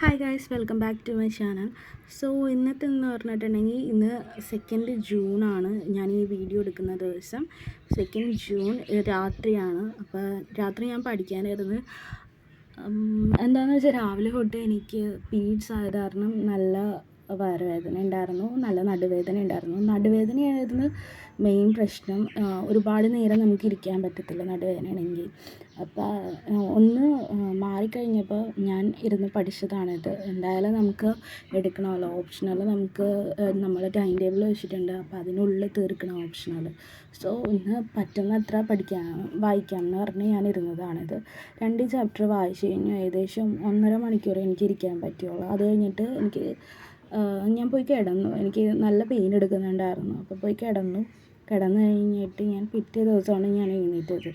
Hi guys, welcome back to my channel. So ഇന്ന് പറഞ്ഞിട്ടുണ്ടെങ്കിൽ ഇന്ന് 2 ജൂണാണ് ഞാൻ ഈ വീഡിയോ എടുക്കുന്ന ദിവസം. 2 ജൂൺ രാത്രിയാണ്. അപ്പോൾ രാത്രി ഞാൻ പഠിക്കാനായിരുന്നു. എന്താണെന്ന് വെച്ചാൽ രാവിലെ തൊട്ട് എനിക്ക് പീരീഡ്സ് ആയത് കാരണം നല്ല വയറുവേദന ഉണ്ടായിരുന്നു, നല്ല നടുവേദന ഉണ്ടായിരുന്നു. നടുവേദനയായിരുന്നു മെയിൻ പ്രശ്നം. ഒരുപാട് നേരം നമുക്ക് ഇരിക്കാൻ പറ്റത്തില്ല നടുവേദനയാണെങ്കിൽ. അപ്പോൾ ഒന്ന് മാറിക്കഴിഞ്ഞപ്പോൾ ഞാൻ ഇരുന്ന് പഠിച്ചതാണിത്. എന്തായാലും നമുക്ക് എടുക്കണമല്ലോ ഓപ്ഷണൽ. നമുക്ക് നമ്മൾ ടൈം ടേബിൾ വെച്ചിട്ടുണ്ട്, അപ്പോൾ അതിനുള്ളിൽ തീർക്കണം ഓപ്ഷണൽ. സോ ഇന്ന് പറ്റുന്നത്ര വായിക്കാം എന്ന് പറഞ്ഞ് ഞാൻ ഇരുന്നതാണിത്. 2 ചാപ്റ്റർ വായിച്ച് കഴിഞ്ഞു. ഏകദേശം 1.5 മണിക്കൂർ എനിക്ക് ഇരിക്കാൻ പറ്റുള്ളൂ. അത് കഴിഞ്ഞിട്ട് ഞാൻ പോയി കിടന്നു. എനിക്ക് നല്ല പെയിൻ എടുക്കുന്നുണ്ടായിരുന്നു. അപ്പോൾ പോയി കിടന്നു കഴിഞ്ഞിട്ട് ഞാൻ പിറ്റേ ദിവസമാണ് ഞാൻ എഴുന്നേറ്റത്.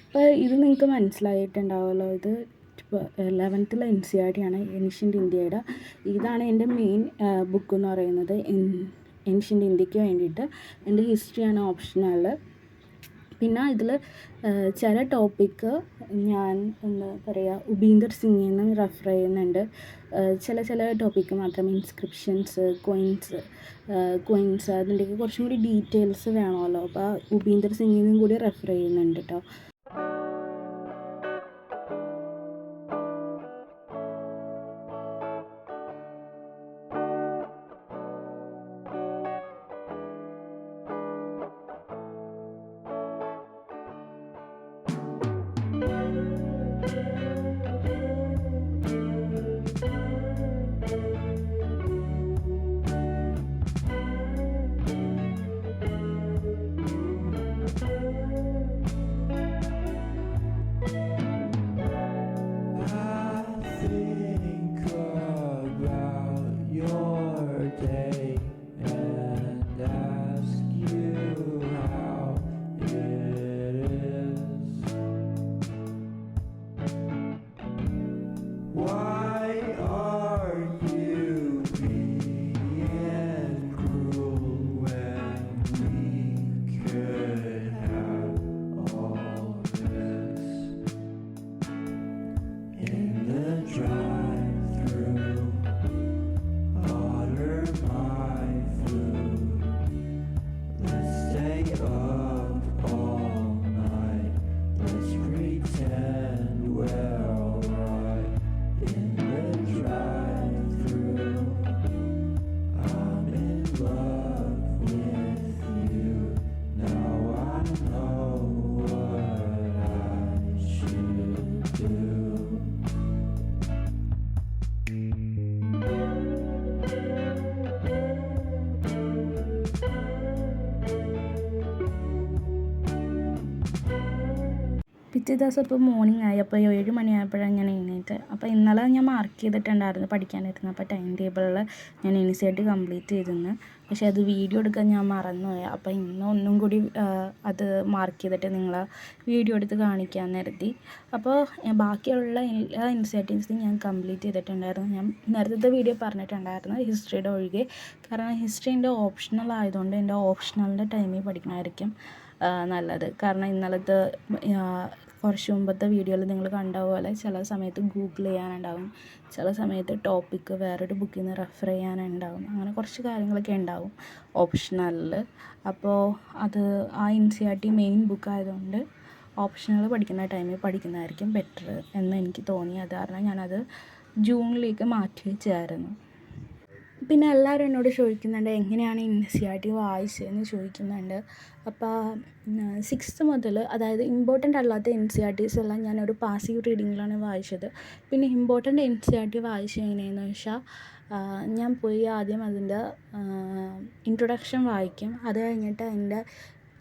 അപ്പോൾ ഇത് നിങ്ങൾക്ക് മനസ്സിലായിട്ടുണ്ടാവുമല്ലോ, ഇത് 11th NCERT ആണ്, ഏൻഷ്യൻ്റ് ഇന്ത്യയുടെ. ഇതാണ് എൻ്റെ മെയിൻ ബുക്ക് എന്ന് പറയുന്നത്. ഏൻഷ്യൻ്റ് ഇന്ത്യക്ക് വേണ്ടിയിട്ട്. എൻ്റെ ഹിസ്റ്ററിയാണ് ഓപ്ഷണൽ. പിന്നെ ഇതിൽ ചില ടോപ്പിക്ക് ഞാൻ എന്താ പറയുക, ഉപീന്ദർ സിംഗിൽ നിന്ന് റെഫർ ചെയ്യുന്നുണ്ട്. ചില ടോപ്പിക്ക് മാത്രം. ഇൻസ്ക്രിപ്ഷൻസ്, കോയിൻസ് അതിൻ്റെയൊക്കെ കുറച്ചും കൂടി ഡീറ്റെയിൽസ് വേണമല്ലോ. അപ്പോൾ ഉപീന്ദർ സിംഗിൽ നിന്നും കൂടി റെഫർ ചെയ്യുന്നുണ്ട് കേട്ടോ. പിറ്റേ ദിവസം ഇപ്പോൾ മോർണിംഗ് ആയി. അപ്പോൾ 7 മണിയായപ്പോഴാണ് ഞാൻ എഴുന്നേറ്റ്. അപ്പോൾ ഇന്നലെ ഞാൻ മാർക്ക് ചെയ്തിട്ടുണ്ടായിരുന്നു പഠിക്കാനായിരുന്നു. അപ്പോൾ ടൈം ടേബിളിൽ ഞാൻ NCERT കംപ്ലീറ്റ് ചെയ്തിരുന്നു. പക്ഷേ അത് വീഡിയോ എടുക്കാൻ ഞാൻ മറന്നുപോയി. അപ്പോൾ ഇന്ന് ഒന്നും കൂടി അത് മാർക്ക് ചെയ്തിട്ട് നിങ്ങളെ വീഡിയോ എടുത്ത് കാണിക്കാമെന്ന് കരുതി. അപ്പോൾ ബാക്കിയുള്ള എല്ലാ NCERTസും ഞാൻ കംപ്ലീറ്റ് ചെയ്തിട്ടുണ്ടായിരുന്നു. ഞാൻ നേരത്തെ വീഡിയോ പറഞ്ഞിട്ടുണ്ടായിരുന്നു, ഹിസ്റ്ററിയുടെ ഒഴികെ. കാരണം ഹിസ്റ്ററി എൻ്റെ ഓപ്ഷണൽ ആയതുകൊണ്ട് എൻ്റെ ഓപ്ഷണലിൻ്റെ ടൈമിൽ പഠിക്കണമായിരിക്കും നല്ലത്. കാരണം ഇന്നലത്തെ കുറച്ച് മുമ്പത്തെ വീഡിയോയിൽ നിങ്ങൾ കണ്ട പോലെ ചില സമയത്ത് ഗൂഗിൾ ചെയ്യാനുണ്ടാവും, ചില സമയത്ത് ടോപ്പിക്ക് വേറൊരു ബുക്കിൽ നിന്ന് റെഫർ ചെയ്യാനുണ്ടാവും. അങ്ങനെ കുറച്ച് കാര്യങ്ങളൊക്കെ ഉണ്ടാവും ഓപ്ഷണലിൽ. അപ്പോൾ അത് ആ NCERT മെയിൻ ബുക്കായതുകൊണ്ട് ഓപ്ഷണൽ പഠിക്കുന്ന ടൈമിൽ പഠിക്കുന്നതായിരിക്കും ബെറ്റർ എന്ന് എനിക്ക് തോന്നി. അത് കാരണം ഞാനത് ജൂണിലേക്ക് മാറ്റി വെച്ചായിരുന്നു. പിന്നെ എല്ലാവരും എന്നോട് ചോദിക്കുന്നുണ്ട് എങ്ങനെയാണ് NCERT വായിച്ചതെന്ന് ചോദിക്കുന്നുണ്ട്. അപ്പോൾ 6th മുതൽ, അതായത് ഇമ്പോർട്ടൻ്റ് അല്ലാത്ത NCERTs എല്ലാം ഞാനൊരു പാസീവ് റീഡിങ്ങിലാണ് വായിച്ചത്. പിന്നെ ഇമ്പോർട്ടൻ്റ് NCERT വായിച്ച് എങ്ങനെയെന്ന് വെച്ചാൽ ഞാൻ പോയി ആദ്യം അതിൻ്റെ ഇൻട്രൊഡക്ഷൻ വായിക്കും. അത് കഴിഞ്ഞിട്ട്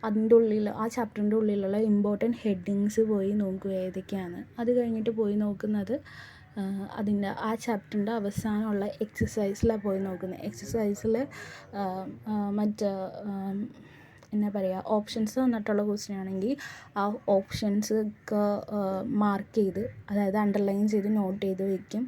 അതിൻ്റെ ഉള്ളിൽ, ആ ചാപ്റ്ററിൻ്റെ ഉള്ളിലുള്ള ഇമ്പോർട്ടൻ്റ് ഹെഡിങ്സ് പോയി നോക്കും ഏതൊക്കെയാണ്. അത് കഴിഞ്ഞിട്ട് പോയി നോക്കുന്നത് അതിൻ്റെ ആ ചാപ്റ്ററിൻ്റെ അവസാനമുള്ള എക്സസൈസിലാണ് പോയി നോക്കുന്നത്. എക്സസൈസിൽ എന്നാ പറയുക, ഓപ്ഷൻസ് തന്നിട്ടുള്ള ക്വസ്റ്റ്യൻ ആണെങ്കിൽ ആ ഓപ്ഷൻസൊക്കെ മാർക്ക് ചെയ്ത്, അതായത് അണ്ടർലൈൻ ചെയ്ത് നോട്ട് ചെയ്ത് വയ്ക്കും.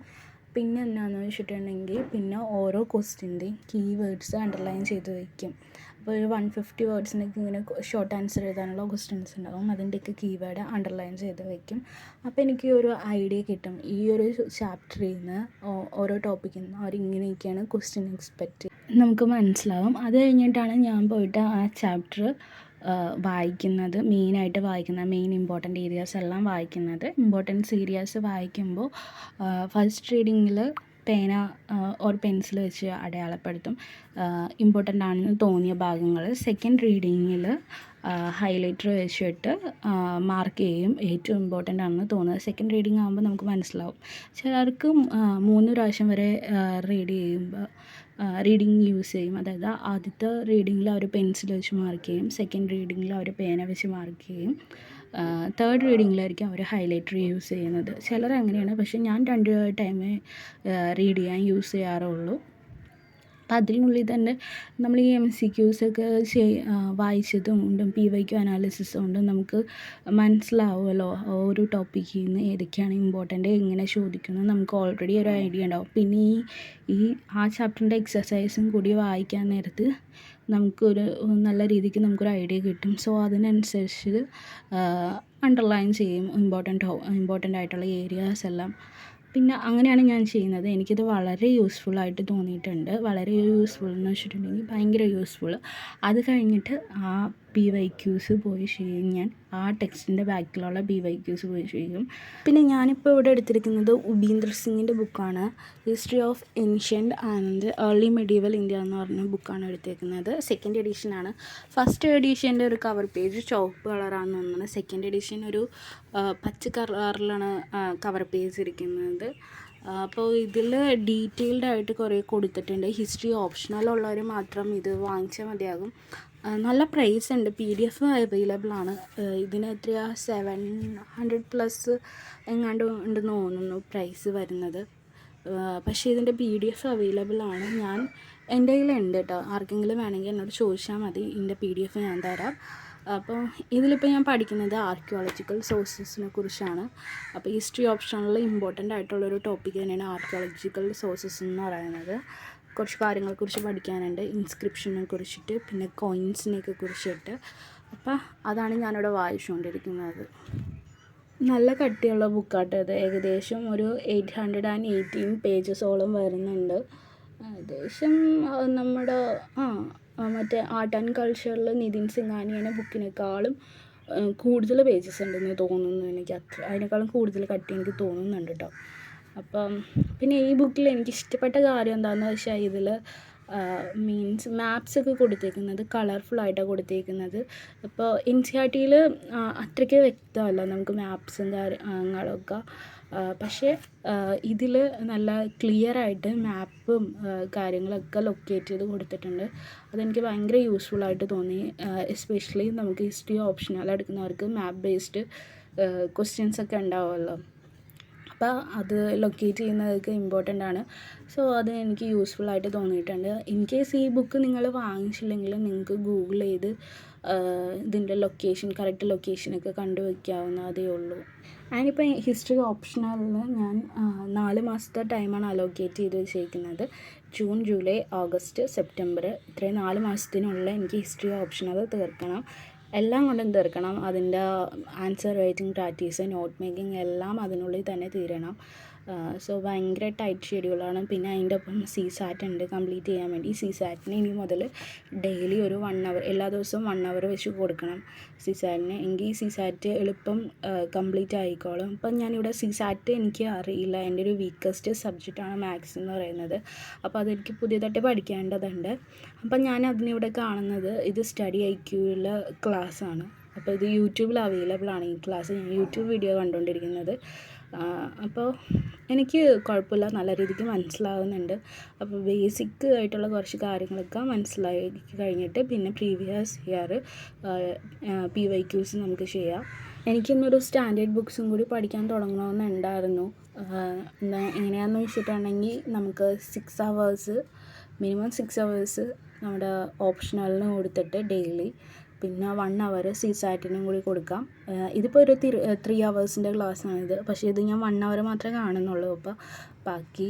പിന്നെ എന്നാന്ന് വെച്ചിട്ടുണ്ടെങ്കിൽ പിന്നെ ഓരോ ക്വസ്റ്റ്യൻ്റെയും കീവേഡ്സ് അണ്ടർലൈൻ ചെയ്ത് വയ്ക്കും. അപ്പോൾ ഒരു 150 വേർഡ്സിനൊക്കെ ഇങ്ങനെ ഷോർട്ട് ആൻസർ എഴുതാനുള്ള ക്വസ്റ്റ്യൻസ് ഉണ്ടാകും. അതിൻ്റെയൊക്കെ കീവേഡ് അണ്ടർലൈൻ ചെയ്ത് വയ്ക്കും. അപ്പോൾ എനിക്ക് ഒരു ഐഡിയ കിട്ടും ഈ ഒരു ചാപ്റ്ററിൽ നിന്ന് ഓരോ ടോപ്പിക്കിൽ നിന്ന് അവരിങ്ങനെയൊക്കെയാണ് ക്വസ്റ്റ്യൻ എക്സ്പെക്റ്റ് നമുക്ക് മനസ്സിലാവും. അത് കഴിഞ്ഞിട്ടാണ് ഞാൻ പോയിട്ട് ആ ചാപ്റ്റർ വായിക്കുന്നത്, മെയിനായിട്ട് വായിക്കുന്നത്, മെയിൻ ഇമ്പോർട്ടൻ്റ് ഏരിയാസ് എല്ലാം വായിക്കുന്നത്. ഇമ്പോർട്ടൻസ് ഏരിയാസ് വായിക്കുമ്പോൾ ഫസ്റ്റ് റീഡിങ്ങിൽ പേന ഓർ പെൻസിൽ വെച്ച് അടയാളപ്പെടുത്തും ഇമ്പോർട്ടൻ്റ് ആണെന്ന് തോന്നിയ ഭാഗങ്ങൾ. സെക്കൻഡ് റീഡിങ്ങിൽ ഹൈലൈറ്റർ വെച്ചിട്ട് മാർക്ക് ചെയ്യും ഏറ്റവും ഇമ്പോർട്ടൻ്റ് ആണെന്ന് തോന്നുന്നത്. സെക്കൻഡ് റീഡിങ് ആകുമ്പോൾ നമുക്ക് മനസ്സിലാവും. ചിലർക്ക് 3 പ്രാവശ്യം വരെ റീഡിങ് യൂസ് ചെയ്യും. അതായത് ആദ്യത്തെ റീഡിങ്ങിൽ അവർ പെൻസിൽ വെച്ച് മാർക്ക് ചെയ്യും, സെക്കൻഡ് റീഡിങ്ങിൽ അവർ പേന വെച്ച് മാർക്ക് ചെയ്യും, തേർഡ് റീഡിങ്ങിലായിരിക്കും അവർ ഹൈലൈറ്റർ യൂസ് ചെയ്യുന്നത്. ചിലർ അങ്ങനെയാണ്, പക്ഷേ ഞാൻ 2 ടൈമേ റീഡ് ചെയ്യാൻ യൂസ് ചെയ്യാറുള്ളൂ. അപ്പം അതിനുള്ളിൽ തന്നെ നമ്മൾ ഈ MCQs ഒക്കെ വായിച്ചതും കൊണ്ടും PYQ അനാലിസിസ് കൊണ്ടും നമുക്ക് മനസ്സിലാവുമല്ലോ ഓരോ ടോപ്പിക്കിൽ നിന്ന് ഏതൊക്കെയാണ് ഇമ്പോർട്ടൻ്റ്, എങ്ങനെ ചോദിക്കുന്നത് നമുക്ക് ഓൾറെഡി ഒരു ഐഡിയ ഉണ്ടാവും. പിന്നെ ആ ചാപ്റ്ററിൻ്റെ എക്സസൈസും കൂടി വായിക്കാൻ നേരത്ത് നമുക്കൊരു നല്ല രീതിക്ക് നമുക്കൊരു ഐഡിയ കിട്ടും. സോ അതിനനുസരിച്ച് അണ്ടർലൈൻ ചെയ്യും ഇമ്പോർട്ടൻ്റ് ആയിട്ടുള്ള ഏരിയാസ് എല്ലാം. പിന്നെ അങ്ങനെയാണ് ഞാൻ ചെയ്യുന്നത്. എനിക്കിത് വളരെ യൂസ്ഫുള്ളായിട്ട് തോന്നിയിട്ടുണ്ട്. വളരെ യൂസ്ഫുൾ എന്ന് വെച്ചിട്ടുണ്ടെങ്കിൽ ഭയങ്കര യൂസ്ഫുൾ. അത് കഴിഞ്ഞിട്ട് ആ PYQs പോയി ചെയ്യും ഞാൻ. ആ ടെക്സ്റ്റിൻ്റെ ബാക്കിലുള്ള PYQs പോയി ചെയ്യും. പിന്നെ ഞാനിപ്പോൾ ഇവിടെ എടുത്തിരിക്കുന്നത് ഉപീന്ദർ സിംഗിൻ്റെ ബുക്കാണ്. History of ancient and early medieval India എന്ന് പറഞ്ഞ ബുക്കാണ് എടുത്തേക്കുന്നത്. സെക്കൻഡ് എഡിഷനാണ്. ഫസ്റ്റ് എഡിഷൻ്റെ ഒരു കവർ പേജ് ചുവപ്പ് കളറാണെന്ന് തോന്നുന്നത്. സെക്കൻഡ് എഡിഷൻ ഒരു പച്ച കളറിലാണ് കവർ പേജ് ഇരിക്കുന്നത്. അപ്പോൾ ഇതിൽ ഡീറ്റെയിൽഡായിട്ട് കുറേ കൊടുത്തിട്ടുണ്ട്. ഹിസ്റ്ററി ഓപ്ഷണൽ ഉള്ളവർ മാത്രം ഇത് വാങ്ങിച്ചാൽ മതിയാകും. നല്ല പ്രൈസ് ഉണ്ട്. PDF അവൈലബിൾ ആണ്. ഇതിന് എത്രയാ 700+ എങ്ങാണ്ട് ഉണ്ടെന്ന് തോന്നുന്നു പ്രൈസ് വരുന്നത്. പക്ഷേ ഇതിൻ്റെ PDF അവൈലബിൾ ആണ്. എൻ്റെ കയ്യിലുണ്ട് കേട്ടോ. ആർക്കെങ്കിലും വേണമെങ്കിൽ എന്നോട് ചോദിച്ചാൽ മതി, ഇതിൻ്റെ PDF ഞാൻ തരാം. അപ്പോൾ ഇതിലിപ്പോൾ ഞാൻ പഠിക്കുന്നത് ആർക്കിയോളജിക്കൽ സോഴ്സസിനെ കുറിച്ചാണ്. അപ്പോൾ ഹിസ്റ്ററി ഓപ്ഷനിൽ ഇമ്പോർട്ടൻ്റ് ആയിട്ടുള്ളൊരു ടോപ്പിക് തന്നെയാണ് ആർക്കിയോളജിക്കൽ സോഴ്സസ് എന്ന് പറയുന്നത്. കുറച്ച് കാര്യങ്ങളെക്കുറിച്ച് പഠിക്കാനുണ്ട്, ഇൻസ്ക്രിപ്ഷനെ കുറിച്ചിട്ട്, പിന്നെ കോയിൻസിനെയൊക്കെ കുറിച്ചിട്ട്. അപ്പോൾ അതാണ് ഞാനിവിടെ വായിച്ചുകൊണ്ടിരിക്കുന്നത്. നല്ല കട്ടിയുള്ള ബുക്കാട്ടോ ഇത്. ഏകദേശം ഒരു 818 പേജസോളം വരുന്നുണ്ട്. ഏകദേശം നമ്മുടെ മറ്റേ ആർട്ട് ആൻഡ് കൾച്ചറിൽ നിതിൻ സിംഗാനിയുടെ ബുക്കിനേക്കാളും കൂടുതൽ പേജസ് ഉണ്ടെന്ന് തോന്നുന്നു. എനിക്ക് അതിനേക്കാളും കൂടുതൽ കട്ടി എനിക്ക് തോന്നുന്നുണ്ട് കേട്ടോ. അപ്പം പിന്നെ ഈ ബുക്കിൽ എനിക്ക് ഇഷ്ടപ്പെട്ട കാര്യം എന്താണെന്ന് വെച്ചാൽ ഇതിൽ മാപ്സൊക്കെ കൊടുത്തേക്കുന്നത് കളർഫുള്ളായിട്ടാണ് കൊടുത്തേക്കുന്നത്. ഇപ്പോൾ NCERTയിൽ അത്രയ്ക്ക് വ്യക്തമല്ല നമുക്ക് മാപ്സും കാര്യങ്ങളൊക്കെ. പക്ഷേ ഇതിൽ നല്ല ക്ലിയറായിട്ട് മാപ്പും കാര്യങ്ങളൊക്കെ ലൊക്കേറ്റ് ചെയ്ത് കൊടുത്തിട്ടുണ്ട്. അതെനിക്ക് ഭയങ്കര യൂസ്ഫുള്ളായിട്ട് തോന്നി. എസ്പെഷ്യലി നമുക്ക് ഹിസ്റ്ററി ഓപ്ഷണൽ എടുക്കുന്നവർക്ക് മാപ്പ് ബേസ്ഡ് ക്വസ്റ്റ്യൻസൊക്കെ ഉണ്ടാവുമല്ലോ. അപ്പോൾ അത് ലൊക്കേറ്റ് ചെയ്യുന്നതൊക്കെ ഇമ്പോർട്ടൻ്റ് ആണ്. സോ അത് എനിക്ക് യൂസ്ഫുള്ളായിട്ട് തോന്നിയിട്ടുണ്ട്. ഇൻ കേസ് ഈ ബുക്ക് നിങ്ങൾ വാങ്ങിച്ചില്ലെങ്കിൽ നിങ്ങൾക്ക് ഗൂഗിൾ ചെയ്ത് ഇതിൻ്റെ കറക്റ്റ് ലൊക്കേഷനൊക്കെ കണ്ടുവയ്ക്കാവുന്നതേ ഉള്ളൂ. ഞാനിപ്പോൾ ഹിസ്റ്ററി ഓപ്ഷണലിൽ ഞാൻ 4 മാസത്തെ ടൈമാണ് അലോക്കേറ്റ് ചെയ്ത് വെച്ചേക്കുന്നത്. ജൂൺ, ജൂലൈ, ഓഗസ്റ്റ്, സെപ്റ്റംബർ, ഇത്രയും 4 മാസത്തിനുള്ളിൽ എനിക്ക് ഹിസ്റ്ററി ഓപ്ഷണൽ തീർക്കണം. എല്ലാം കൊണ്ടും തീർക്കണം. അതിൻ്റെ answer writing practice, note making എല്ലാം അതിനുള്ളിൽ തന്നെ തീരണം. സോ ഭയങ്കര ടൈറ്റ് ഷെഡ്യൂളാണ്. പിന്നെ അതിൻ്റെ ഒപ്പം CSAT ഉണ്ട് കംപ്ലീറ്റ് ചെയ്യാൻ വേണ്ടി. CSATന് ഇനി മുതൽ ഡെയിലി ഒരു 1 hour, എല്ലാ ദിവസവും 1 hour വെച്ച് കൊടുക്കണം CSATന്. എങ്കിൽ CSAT എളുപ്പം കംപ്ലീറ്റ് ആയിക്കോളും. ഇപ്പം ഞാനിവിടെ CSAT എനിക്ക് അറിയില്ല. എൻ്റെ ഒരു വീക്കസ്റ്റ് സബ്ജക്റ്റാണ് മാത്സ് എന്ന് പറയുന്നത്. അപ്പോൾ അതെനിക്ക് പുതിയതായിട്ട് പഠിക്കേണ്ടതുണ്ട്. അപ്പം ഞാൻ അതിനിവിടെ കാണുന്നത് ഇത് സ്റ്റഡി IQയുള്ള ക്ലാസ്സാണ്. അപ്പോൾ ഇത് യൂട്യൂബിൽ അവൈലബിൾ ആണ്. ഈ ക്ലാസ് ഞാൻ യൂട്യൂബ് വീഡിയോ കണ്ടുകൊണ്ടിരിക്കുന്നത്. അപ്പോൾ എനിക്ക് കുഴപ്പമില്ല, നല്ല രീതിക്ക് മനസ്സിലാകുന്നുണ്ട്. അപ്പോൾ ബേസിക് ആയിട്ടുള്ള കുറച്ച് കാര്യങ്ങളൊക്കെ മനസ്സിലായി കഴിഞ്ഞിട്ട് പിന്നെ പ്രീവിയസ് ഇയർ PYQs നമുക്ക് ചെയ്യാം. എനിക്കിന്നൊരു സ്റ്റാൻഡേർഡ് ബുക്സും കൂടി പഠിക്കാൻ തുടങ്ങണമെന്നുണ്ടായിരുന്നു. എങ്ങനെയാണെന്ന് വെച്ചിട്ടുണ്ടെങ്കിൽ നമുക്ക് 6 hours മിനിമം 6 hours നമ്മുടെ ഓപ്ഷണലിന് കൊടുത്തിട്ട് ഡെയിലി, പിന്നെ 1 hour CSATനും കൂടി കൊടുക്കാം. ഇതിപ്പോൾ ഒരു 3 hours ക്ലാസ്സാണിത്. പക്ഷേ ഇത് ഞാൻ 1 hour മാത്രമേ കാണുന്നുള്ളൂ. അപ്പോൾ ബാക്കി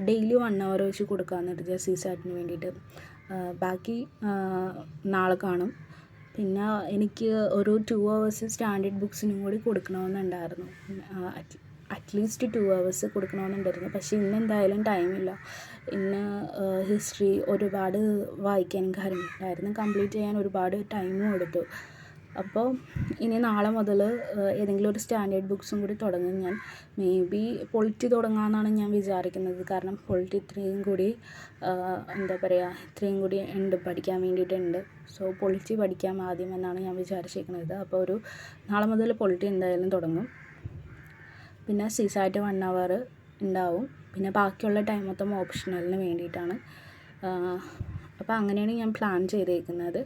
ഡെയിലി 1 hour വെച്ച് കൊടുക്കാമെന്ന് കരുതിയ CSATന് വേണ്ടിയിട്ട്. ബാക്കി നാളെ കാണും. പിന്നെ എനിക്ക് ഒരു 2 hours സ്റ്റാൻഡേർഡ് ബുക്സിനും കൂടി കൊടുക്കണമെന്നുണ്ടായിരുന്നു. At least 2 hours കൊടുക്കണമെന്നുണ്ടായിരുന്നു. പക്ഷേ ഇന്ന് എന്തായാലും ടൈമില്ല. ഇന്ന് ഹിസ്റ്ററി ഒരുപാട് വായിക്കാനും കാര്യങ്ങളുണ്ടായിരുന്നു. കംപ്ലീറ്റ് ചെയ്യാൻ ഒരുപാട് ടൈമും എടുത്തു. അപ്പോൾ ഇനി നാളെ മുതൽ ഏതെങ്കിലും ഒരു സ്റ്റാൻഡേർഡ് ബുക്സും കൂടി തുടങ്ങും ഞാൻ. മേ ബി പൊളിറ്റി തുടങ്ങാമെന്നാണ് ഞാൻ വിചാരിക്കുന്നത്. കാരണം പൊളിറ്റി ഇത്രയും കൂടി എന്താ പറയുക, ഇത്രയും കൂടി ഉണ്ട്, പഠിക്കാൻ വേണ്ടിയിട്ടുണ്ട്. സോ പൊളിറ്റി പഠിക്കാം ആദ്യം എന്നാണ് ഞാൻ വിചാരിച്ചിരിക്കുന്നത്. അപ്പോൾ ഒരു നാളെ മുതൽ പൊളിറ്റി എന്തായാലും തുടങ്ങും. പിന്നെ സീസായിട്ട് 1 hour ഉണ്ടാവും. പിന്നെ ബാക്കിയുള്ള ടൈം മൊത്തം ഓപ്ഷണലിന് വേണ്ടിയിട്ടാണ്. അപ്പോൾ അങ്ങനെയാണ് ഞാൻ പ്ലാൻ ചെയ്തേക്കുന്നത്.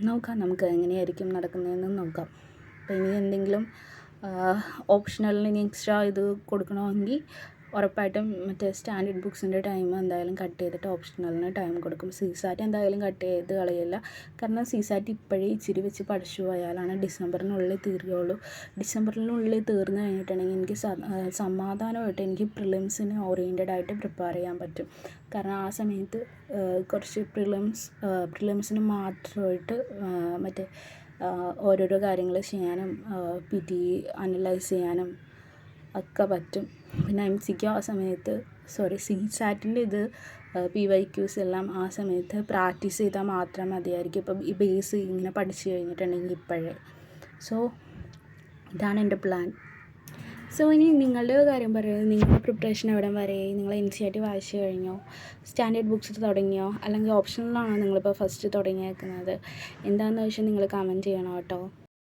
നോക്കാം നമുക്ക് എങ്ങനെയായിരിക്കും നടക്കുന്നതെന്ന് നോക്കാം. അപ്പോൾ ഇനി എന്തെങ്കിലും ഓപ്ഷണലിന് ഇനി എക്സ്ട്രാ ഇത് കൊടുക്കണമെങ്കിൽ ഉറപ്പായിട്ടും മറ്റേ സ്റ്റാൻഡേർഡ് ബുക്സിൻ്റെ ടൈം എന്തായാലും കട്ട് ചെയ്തിട്ട് ഓപ്ഷണലിന് ടൈം കൊടുക്കും. സീസാറ്റ് എന്തായാലും കട്ട് ചെയ്ത് കളയില്ല. കാരണം സീസാറ്റ് ഇപ്പോഴേ ഇച്ചിരി വെച്ച് പഠിച്ചു പോയാലാണ് ഡിസംബറിനുള്ളിൽ തീരുകയുള്ളൂ. ഡിസംബറിനുള്ളിൽ തീർന്നു കഴിഞ്ഞിട്ടുണ്ടെങ്കിൽ എനിക്ക് സമാധാനമായിട്ട് എനിക്ക് പ്രിലിംസിന് ഓറിയൻറ്റഡ് ആയിട്ട് പ്രിപ്പയർ ചെയ്യാൻ പറ്റും. കാരണം ആ സമയത്ത് കുറച്ച് പ്രിലിംസിന് മാത്രമായിട്ട് മറ്റേ ഓരോരോ കാര്യങ്ങൾ ചെയ്യാനും PT അനലൈസ് ചെയ്യാനും ഒക്കെ പറ്റും. പിന്നെ MCQ ആ സമയത്ത് സീസാറ്റിൻ്റെ ഇത് PYQs എല്ലാം ആ സമയത്ത് പ്രാക്ടീസ് ചെയ്താൽ മാത്രം മതിയായിരിക്കും. ഇപ്പം ഈ ബേസ് ഇങ്ങനെ പഠിച്ചു കഴിഞ്ഞിട്ടുണ്ടെങ്കിൽ ഇപ്പോഴേ. സോ ഇതാണ് എൻ്റെ പ്ലാൻ. സോ ഇനി നിങ്ങളുടെ കാര്യം പറയുന്നത്, നിങ്ങളുടെ പ്രിപ്പറേഷൻ എവിടം വരെയായി? നിങ്ങൾ NCERT വായിച്ചു കഴിഞ്ഞോ? സ്റ്റാൻഡേർഡ് ബുക്സ് തുടങ്ങിയോ? അല്ലെങ്കിൽ ഓപ്ഷണലാണോ നിങ്ങളിപ്പോൾ ഫസ്റ്റ് തുടങ്ങിയേക്കുന്നത്? എന്താണെന്ന് വെച്ചാൽ നിങ്ങൾ കമൻറ്റ് ചെയ്യണം കേട്ടോ.